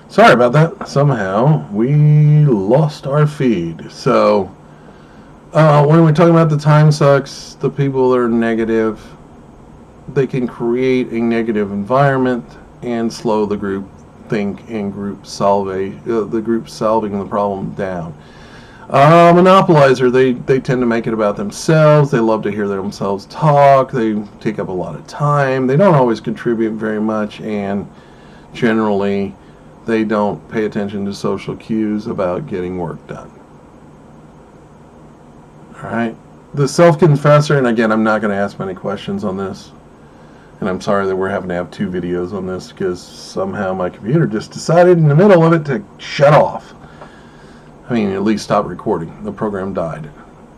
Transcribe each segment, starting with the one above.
Sorry about that. Somehow we lost our feed. So when we're talking about the time sucks, the people that are negative, they can create a negative environment and slow the group think and the group solving the problem down. Monopolizer, they tend to make it about themselves. They love to hear themselves talk. They take up a lot of time. They don't always contribute very much, and generally, they don't pay attention to social cues about getting work done. All right. The self-confessor, and again, I'm not going to ask many questions on this, and I'm sorry that we're having to have two videos on this because somehow my computer just decided in the middle of it to shut off. I mean, at least stop recording. The program died.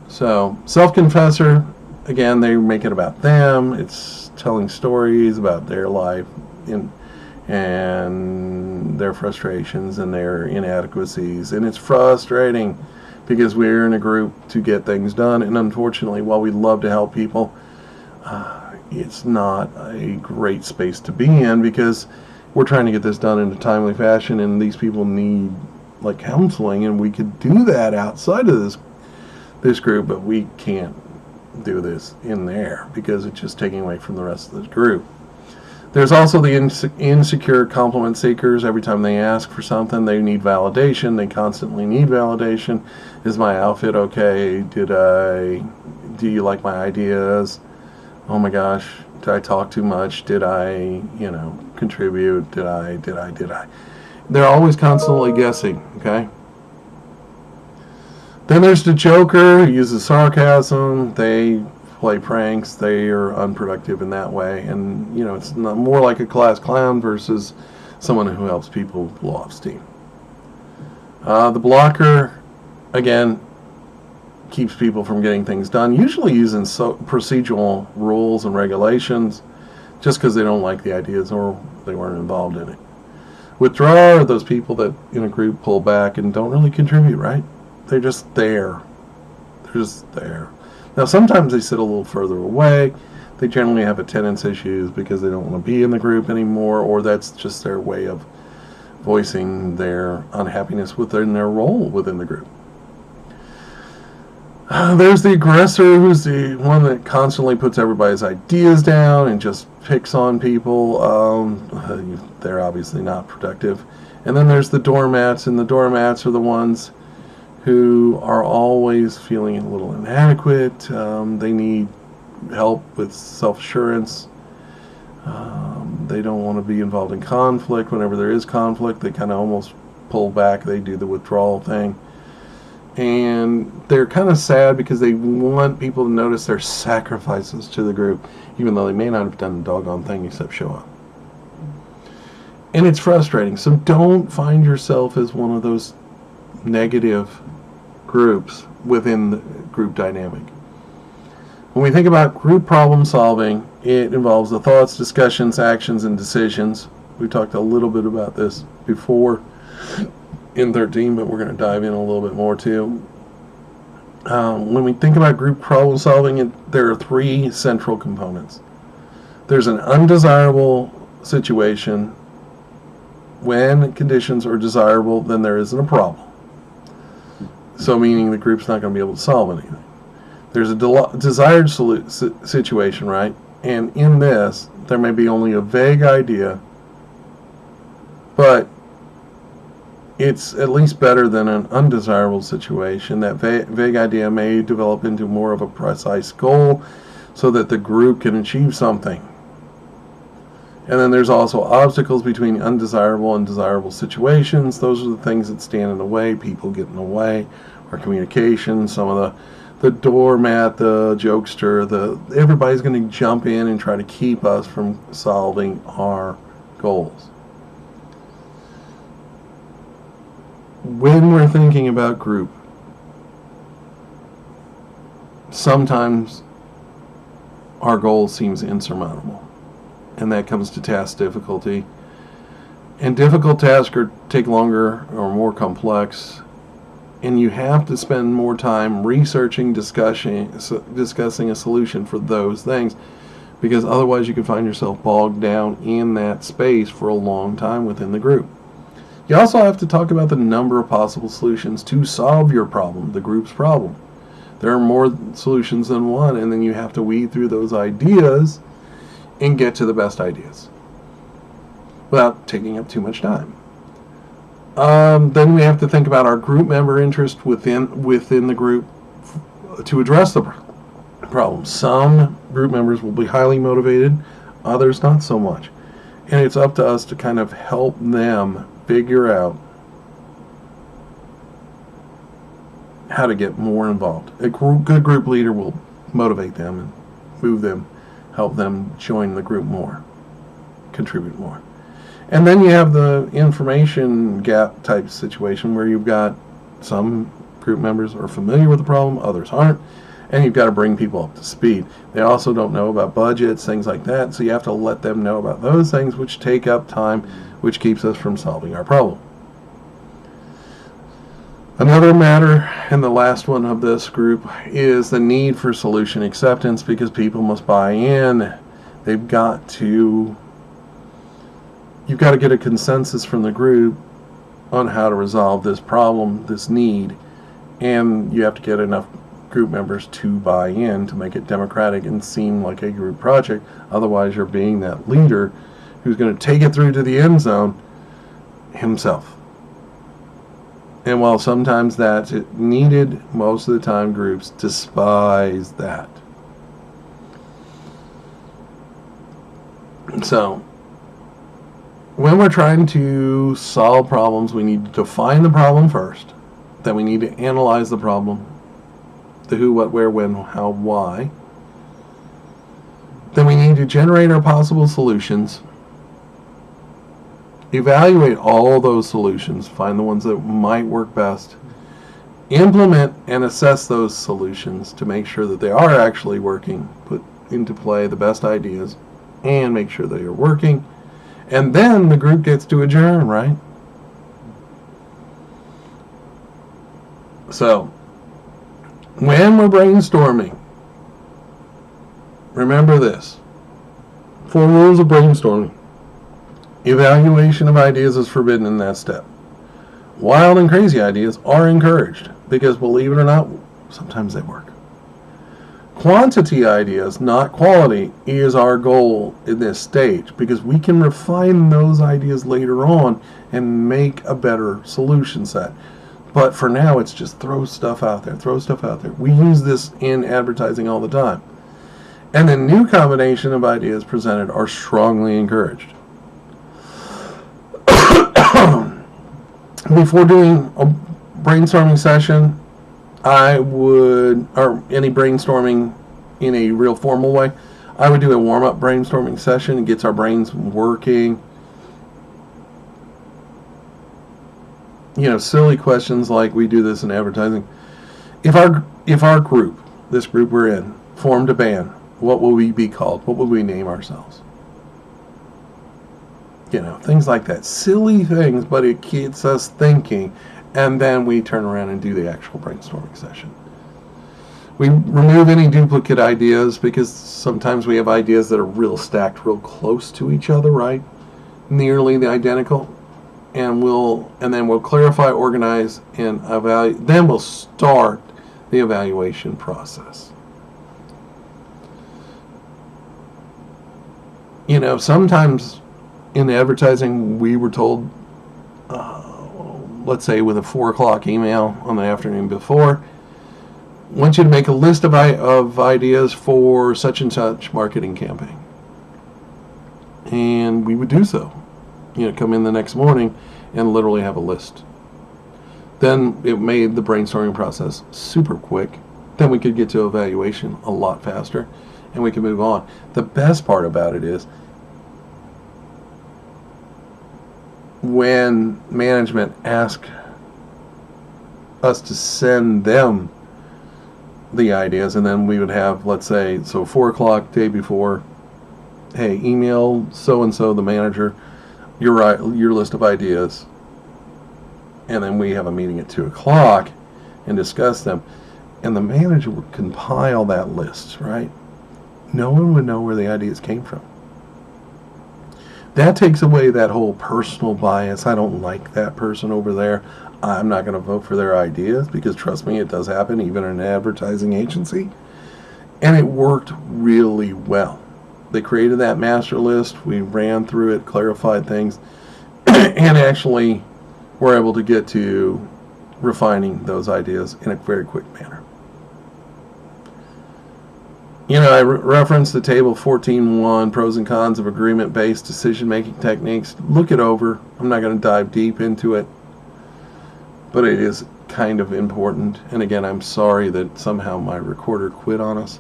So, self-confessor, again, they make it about them. It's telling stories about their life and their frustrations and their inadequacies. And it's frustrating because we're in a group to get things done. And unfortunately, while we love to help people, it's not a great space to be in because we're trying to get this done in a timely fashion, and these people need like counseling, and we could do that outside of this group, but we can't do this in there because it's just taking away from the rest of the group. There's also the insecure compliment seekers. Every time they ask for something, they need validation. They constantly need validation. Is my outfit okay? Do you like my ideas? Oh my gosh, did I talk too much? Did I, contribute? Did I? They're always constantly guessing, okay? Then there's the joker who uses sarcasm. They play pranks. They are unproductive in that way. And, it's not more like a class clown versus someone who helps people blow off steam. The blocker, again, keeps people from getting things done, usually using procedural rules and regulations just because they don't like the ideas or they weren't involved in it. Withdrawer are those people that in a group pull back and don't really contribute, right? They're just there. Now, sometimes they sit a little further away. They generally have attendance issues because they don't want to be in the group anymore, or that's just their way of voicing their unhappiness within their role within the group. There's the aggressor, who's the one that constantly puts everybody's ideas down and just picks on people. They're obviously not productive. And then there's the doormats, and the doormats are the ones who are always feeling a little inadequate. They need help with self-assurance. They don't want to be involved in conflict. Whenever there is conflict, they kind of almost pull back. They do the withdrawal thing. And they're kind of sad because they want people to notice their sacrifices to the group, even though they may not have done the doggone thing except show up. And it's frustrating. So don't find yourself as one of those negative groups within the group dynamic. When we think about group problem solving, it involves the thoughts, discussions, actions, and decisions. We talked a little bit about this before in 13, but we're going to dive in a little bit more too. When we think about group problem solving, there are three central components. There's an undesirable situation. When conditions are desirable, then there isn't a problem. So meaning the group's not going to be able to solve anything. There's a desired situation, right? And in this, there may be only a vague idea, but it's at least better than an undesirable situation. That vague idea may develop into more of a precise goal so that the group can achieve something. And then there's also obstacles between undesirable and desirable situations. Those are the things that stand in the way, people get in the way, our communication, some of the doormat, the jokester, everybody's going to jump in and try to keep us from solving our goals. When we're thinking about group, sometimes our goal seems insurmountable, and that comes to task difficulty. And difficult tasks take longer or more complex, and you have to spend more time researching, discussing a solution for those things, because otherwise you can find yourself bogged down in that space for a long time within the group. You also have to talk about the number of possible solutions to solve your problem, the group's problem. There are more solutions than one, and then you have to weed through those ideas and get to the best ideas without taking up too much time. Then we have to think about our group member interest within the group to address the problem. Some group members will be highly motivated, others not so much. And it's up to us to kind of help them figure out how to get more involved. A good group leader will motivate them and move them, help them join the group more, contribute more. And then you have the information gap type situation where you've got some group members are familiar with the problem, others aren't, and you've got to bring people up to speed. They also don't know about budgets, things like that, so you have to let them know about those things, which take up time, which keeps us from solving our problem. Another matter, and the last one of this group, is the need for solution acceptance, because people must buy in. You've got to get a consensus from the group on how to resolve this problem, this need, and you have to get enough group members to buy in to make it democratic and seem like a group project. Otherwise, you're being that leader who's going to take it through to the end zone himself. And while sometimes that's needed, most of the time groups despise that. So, when we're trying to solve problems, we need to define the problem first. Then we need to analyze the problem. The who, what, where, when, how, why. Then we need to generate our possible solutions. Evaluate all those solutions. Find the ones that might work best. Implement and assess those solutions to make sure that they are actually working. Put into play the best ideas and make sure they are working. And then the group gets to adjourn, right? So, when we're brainstorming, remember this. 4 rules of brainstorming. Evaluation of ideas is forbidden in that step. Wild and crazy ideas are encouraged because, believe it or not, sometimes they work. Quantity ideas, not quality, is our goal in this stage because we can refine those ideas later on and make a better solution set. But for now, it's just throw stuff out there. We use this in advertising all the time. And the new combination of ideas presented are strongly encouraged. Before doing a brainstorming session, or any brainstorming in a real formal way, I would do a warm-up brainstorming session. It gets our brains working. Silly questions like we do this in advertising. If our group, this group we're in, formed a band, what will we be called? What would we name ourselves? Things like that. Silly things, but it gets us thinking. And then we turn around and do the actual brainstorming session. We remove any duplicate ideas because sometimes we have ideas that are real stacked real close to each other, right? Nearly the identical. And then we'll clarify, organize, and evaluate. Then we'll start the evaluation process. Sometimes in advertising we were told, let's say with a 4 o'clock email on the afternoon before, I want you to make a list of ideas for such and such marketing campaign. And we would do so. Come in the next morning and literally have a list. Then it made the brainstorming process super quick. Then we could get to evaluation a lot faster and we can move on. The best part about it is when management asks us to send them the ideas, and then we would have, let's say, 4 o'clock day before, hey, email so-and-so, the manager, your list of ideas. And then we have a meeting at 2 o'clock and discuss them. And the manager would compile that list, right? No one would know where the ideas came from. That takes away that whole personal bias. I don't like that person over there. I'm not going to vote for their ideas, because trust me, it does happen even in an advertising agency. And it worked really well. They created that master list. We ran through it, clarified things, and actually were able to get to refining those ideas in a very quick manner. You know, I referenced the table 14.1, pros and cons of agreement-based decision-making techniques. Look it over. I'm not going to dive deep into it, but it is kind of important. And again, I'm sorry that somehow my recorder quit on us.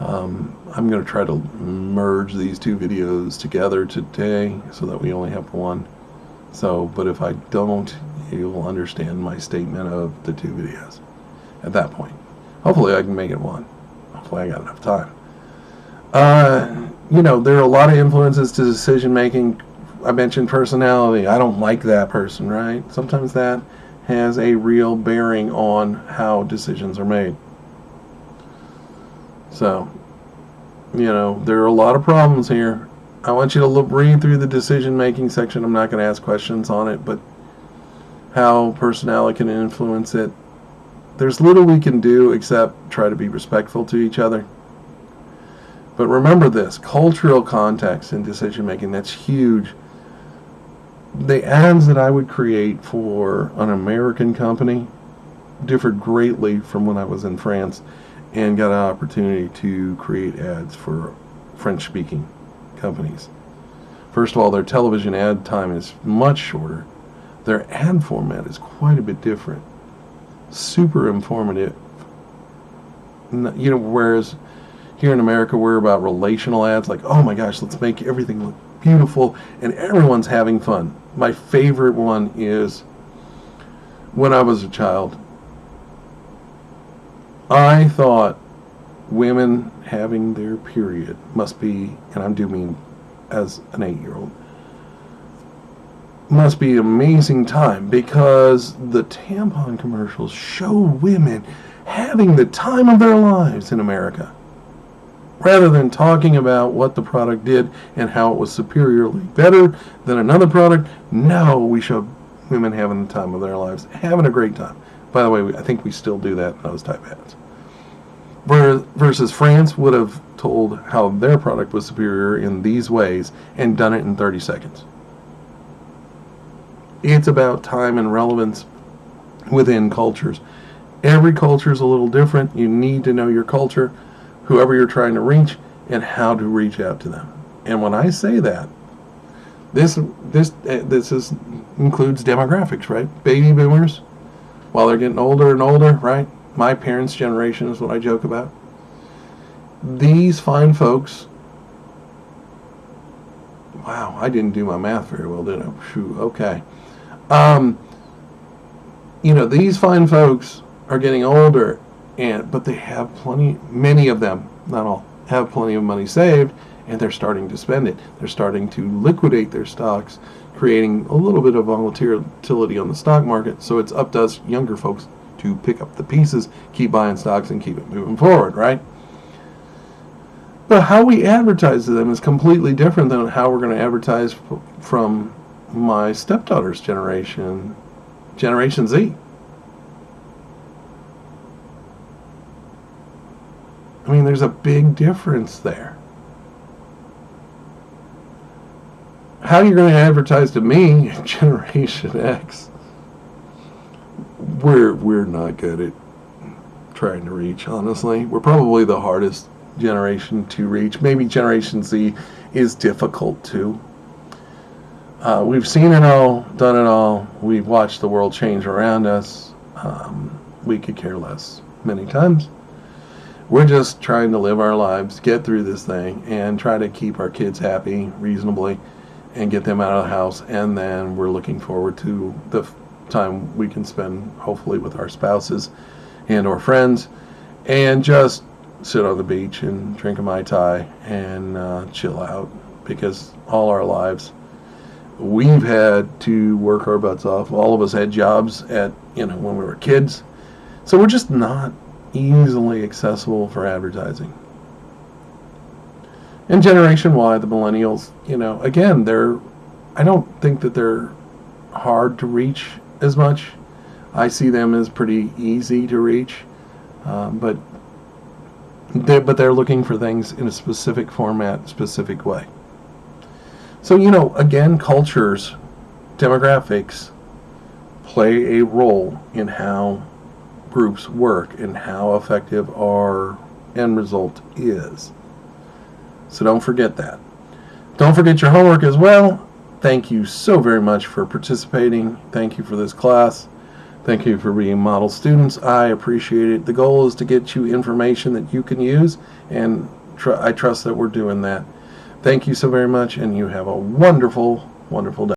I'm going to try to merge these two videos together today so that we only have one. But if I don't, you'll understand my statement of the two videos at that point. Hopefully I can make it one. Hopefully I got enough time. You know, there are a lot of influences to decision making. I mentioned personality. I don't like that person, right? Sometimes that has a real bearing on how decisions are made. So, you know, there are a lot of problems here. I want you to read through the decision-making section. I'm not going to ask questions on it, but how personality can influence it. There's little we can do except try to be respectful to each other. But remember this, cultural context in decision-making, that's huge. The ads that I would create for an American company differed greatly from when I was in France and got an opportunity to create ads for French-speaking companies. First of all, their television ad time is much shorter. Their ad format is quite a bit different. Super informative. You know, whereas here in America we're about relational ads, like, oh my gosh, let's make everything look beautiful and everyone's having fun. My favorite one is when I was a child, I thought women having their period must be, and I do mean as an 8-year-old, must be an amazing time, because the tampon commercials show women having the time of their lives in America. Rather than talking about what the product did and how it was superiorly better than another product, no, we show women having the time of their lives, having a great time. By the way, I think we still do that in those type ads. Versus France would have told how their product was superior in these ways and done it in 30 seconds. It's about time and relevance within cultures. Every culture is a little different. You need to know your culture, whoever you're trying to reach, and how to reach out to them. And when I say that, this includes demographics, right? Baby boomers, while they're getting older and older, right? My parents' generation is what I joke about. These fine folks, wow, I didn't do my math very well, did I? Phew, okay. You know, these fine folks are getting older, but they have many of them, not all, have plenty of money saved, and they're starting to spend it. They're starting to liquidate their stocks, creating a little bit of volatility on the stock market. So it's up to us younger folks to pick up the pieces, keep buying stocks, and keep it moving forward, right? But how we advertise to them is completely different than how we're going to advertise from my stepdaughter's generation, Generation Z. I mean, there's a big difference there. How you're going to advertise to me, Generation X, we're not good at trying to reach, honestly. We're probably the hardest generation to reach. Maybe Generation Z is difficult too. We've seen it all, done it all. We've watched the world change around us. We could care less many times. We're just trying to live our lives, get through this thing, and try to keep our kids happy reasonably and get them out of the house. And then we're looking forward to the time we can spend, hopefully, with our spouses and our friends, and just sit on the beach and drink a Mai Tai and chill out, because all our lives we've had to work our butts off. All of us had jobs when we were kids, so we're just not easily accessible for advertising. And Generation Y, the millennials, again, I don't think that they're hard to reach as much. I see them as pretty easy to reach, but they're looking for things in a specific format, specific way. So, again, cultures, demographics play a role in how groups work and how effective our end result is. So don't forget that. Don't forget your homework as well. Thank you so very much for participating. Thank you for this class. Thank you for being model students. I appreciate it. The goal is to get you information that you can use, and I trust that we're doing that. Thank you so very much, and you have a wonderful, wonderful day.